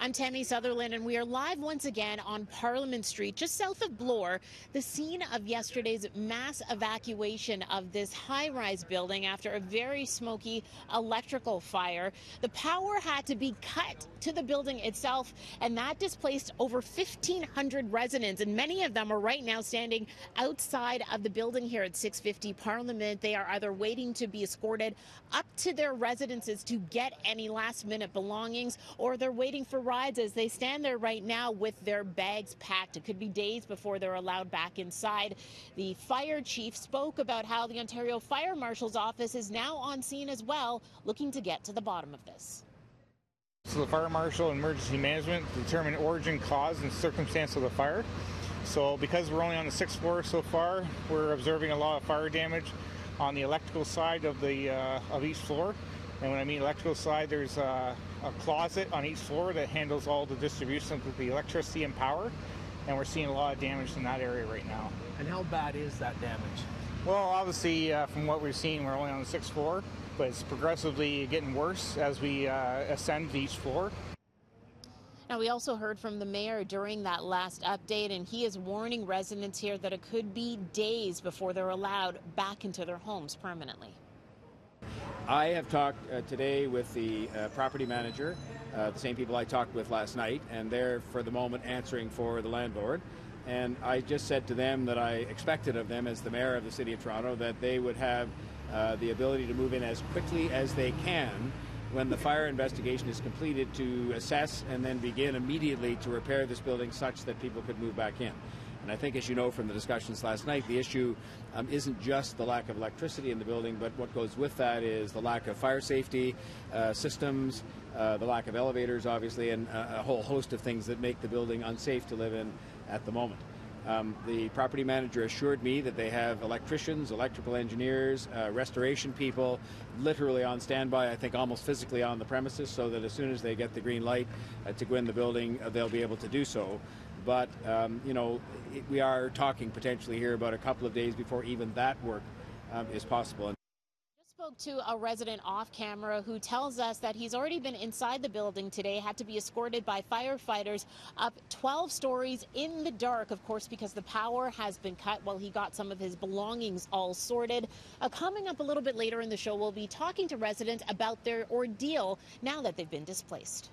I'm Tammy Sutherland, and we are live once again on Parliament Street, just south of Bloor, the scene of yesterday's mass evacuation of this high-rise building after a very smoky electrical fire. The power had to be cut to the building itself, and that displaced over 1,500 residents, and many of them are right now standing outside of the building here at 650 Parliament. They are either waiting to be escorted up to their residences to get any last-minute belongings, or they're waiting for rides as they stand there right now with their bags packed. It could be days before they're allowed back inside. The fire chief spoke about how the Ontario Fire Marshal's office is now on scene as well, looking to get to the bottom of this. So the Fire Marshal and Emergency Management determine origin, cause, and circumstance of the fire. So because we're only on the 6th floor so far, we're observing a lot of fire damage on the electrical side of each floor. And when I mean electrical side, there's a closet on each floor that handles all the distribution of the electricity and power. And we're seeing a lot of damage in that area right now. And how bad is that damage? Well, obviously, from what we've seen, we're only on the 6th floor, but it's progressively getting worse as we ascend to each floor. Now, we also heard from the mayor during that last update, and he is warning residents here that it could be days before they're allowed back into their homes permanently. I have talked today with the property manager, the same people I talked with last night, and they're for the moment answering for the landlord. And I just said to them that I expected of them as the mayor of the City of Toronto that they would have the ability to move in as quickly as they can when the fire investigation is completed to assess and then begin immediately to repair this building such that people could move back in. And I think, as you know from the discussions last night, the issue isn't just the lack of electricity in the building, but what goes with that is the lack of fire safety systems, the lack of elevators, obviously, and a whole host of things that make the building unsafe to live in at the moment. The property manager assured me that they have electricians, electrical engineers, restoration people literally on standby, I think almost physically on the premises, so that as soon as they get the green light to go in the building, they'll be able to do so. But, you know, we are talking potentially here about a couple of days before even that work is possible. Spoke to a resident off camera who tells us that he's already been inside the building today, had to be escorted by firefighters up 12 stories in the dark, of course, because the power has been cut while he got some of his belongings all sorted. Coming up a little bit later in the show, we'll be talking to residents about their ordeal now that they've been displaced.